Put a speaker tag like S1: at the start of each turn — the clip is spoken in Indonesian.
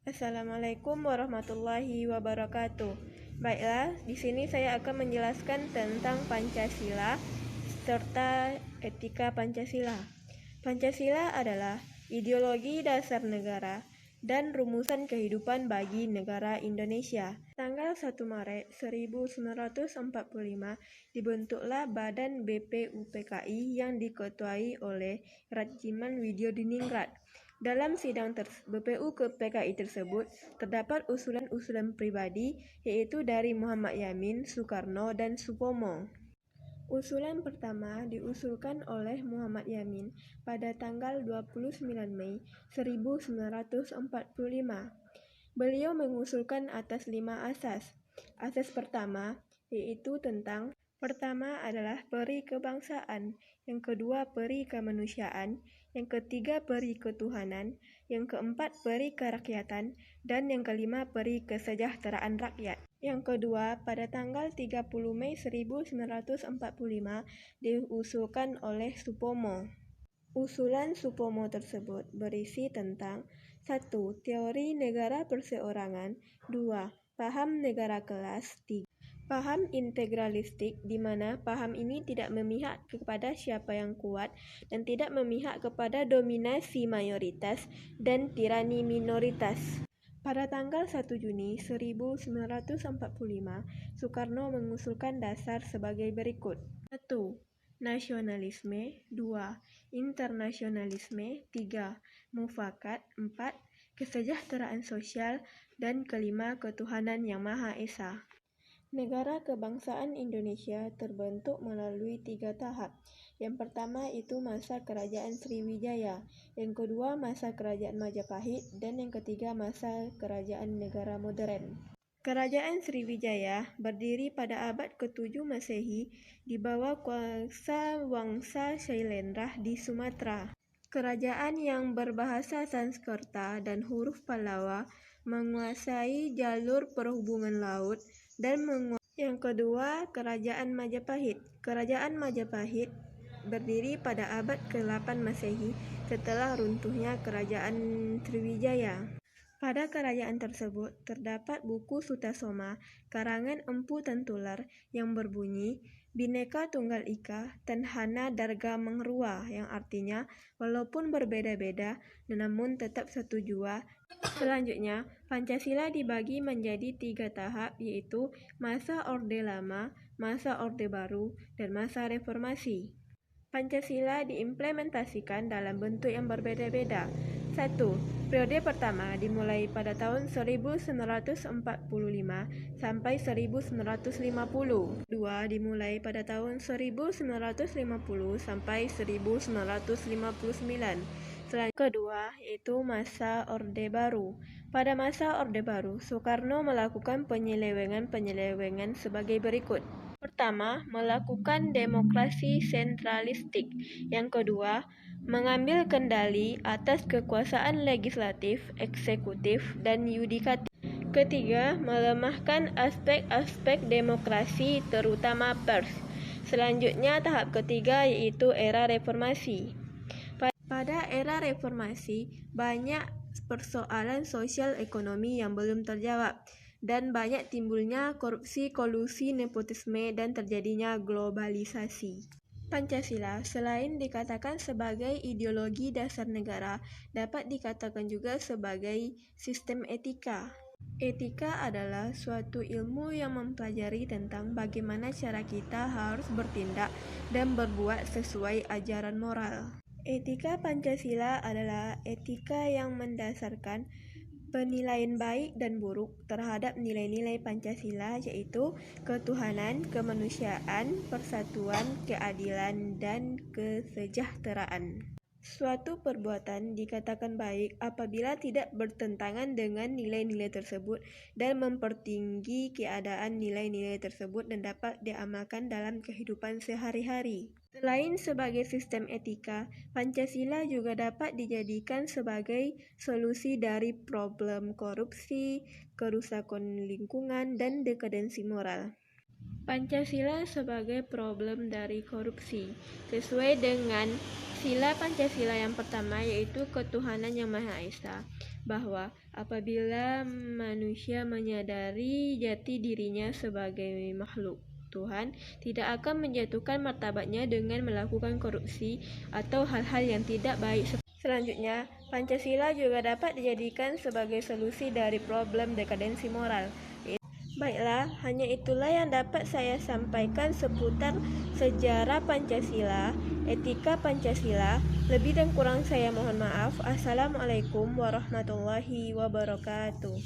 S1: Assalamualaikum warahmatullahi wabarakatuh. Baiklah, di sini saya akan menjelaskan tentang Pancasila serta etika Pancasila. Pancasila adalah ideologi dasar negara dan rumusan kehidupan bagi negara Indonesia. Tanggal 1 Maret 1945 dibentuklah Badan BPUPKI yang diketuai oleh Rajiman Widyodiningrat. Dalam sidang BPU ke PKI tersebut, terdapat usulan-usulan pribadi, yaitu dari Muhammad Yamin, Soekarno, dan Supomo. Usulan pertama diusulkan oleh Muhammad Yamin pada tanggal 29 Mei 1945. Beliau mengusulkan atas 5 asas. Asas pertama yaitu tentang pertama adalah peri kebangsaan, yang kedua peri kemanusiaan, yang ketiga peri ketuhanan, yang keempat peri kerakyatan, dan yang kelima peri kesejahteraan rakyat. Yang kedua, pada tanggal 30 Mei 1945 diusulkan oleh Supomo. Usulan Supomo tersebut berisi tentang 1. Teori negara perseorangan, 2. Paham negara kelas, 3. Paham integralistik, di mana paham ini tidak memihak kepada siapa yang kuat dan tidak memihak kepada dominasi mayoritas dan tirani minoritas. Pada tanggal 1 Juni 1945, Soekarno mengusulkan dasar sebagai berikut. 1. Nasionalisme, 2. Internasionalisme, 3. Mufakat, 4. Kesejahteraan sosial, dan kelima ketuhanan yang Maha Esa. Negara kebangsaan Indonesia terbentuk melalui 3 tahap. Yang pertama itu masa Kerajaan Sriwijaya, yang kedua masa Kerajaan Majapahit, dan yang ketiga masa Kerajaan Negara Modern. Kerajaan Sriwijaya berdiri pada abad ke-7 Masehi di bawah kuasa Wangsa Syailendra di Sumatera. Kerajaan yang berbahasa Sanskerta dan huruf Pallawa menguasai jalur perhubungan laut dan yang kedua, Kerajaan Majapahit. Kerajaan Majapahit berdiri pada abad ke-8 Masehi setelah runtuhnya Kerajaan Sriwijaya. Pada kerajaan tersebut terdapat buku Sutasoma karangan Empu Tentular yang berbunyi Bhinneka Tunggal Ika Tanhana Darga Mangrua, yang artinya walaupun berbeda-beda namun tetap satu jua. Selanjutnya, Pancasila dibagi menjadi 3 tahap, yaitu masa Orde Lama, masa Orde Baru, dan masa Reformasi. Pancasila diimplementasikan dalam bentuk yang berbeda-beda. 1. Periode pertama dimulai pada tahun 1945 sampai 1950. 2. Dimulai pada tahun 1950 sampai 1959. Kedua, yaitu masa Orde Baru. Pada masa Orde Baru, Soekarno melakukan penyelewengan sebagai berikut. Pertama, melakukan demokrasi sentralistik. Yang kedua, mengambil kendali atas kekuasaan legislatif, eksekutif, dan yudikatif. Ketiga, melemahkan aspek-aspek demokrasi, terutama pers. Selanjutnya, tahap ketiga yaitu era reformasi. Pada era reformasi, banyak persoalan sosial ekonomi yang belum terjawab, dan banyak timbulnya korupsi, kolusi, nepotisme, dan terjadinya globalisasi. Pancasila, selain dikatakan sebagai ideologi dasar negara, dapat dikatakan juga sebagai sistem etika. Etika adalah suatu ilmu yang mempelajari tentang bagaimana cara kita harus bertindak dan berbuat sesuai ajaran moral. Etika Pancasila adalah etika yang mendasarkan penilaian baik dan buruk terhadap nilai-nilai Pancasila, yaitu ketuhanan, kemanusiaan, persatuan, keadilan, dan kesejahteraan. Suatu perbuatan dikatakan baik apabila tidak bertentangan dengan nilai-nilai tersebut dan mempertinggi keadaan nilai-nilai tersebut dan dapat diamalkan dalam kehidupan sehari-hari. Selain sebagai sistem etika, Pancasila juga dapat dijadikan sebagai solusi dari problem korupsi, kerusakan lingkungan, dan dekadensi moral. Pancasila sebagai problem dari korupsi. Sesuai dengan sila Pancasila yang pertama, yaitu ketuhanan yang Maha Esa, bahwa apabila manusia menyadari jati dirinya sebagai makhluk Tuhan, tidak akan menjatuhkan martabatnya dengan melakukan korupsi atau hal-hal yang tidak baik. Selanjutnya, Pancasila juga dapat dijadikan sebagai solusi dari problem dekadensi moral. Baiklah, hanya itulah yang dapat saya sampaikan seputar sejarah Pancasila, etika Pancasila. Lebih dan kurang saya mohon maaf. Assalamualaikum warahmatullahi wabarakatuh.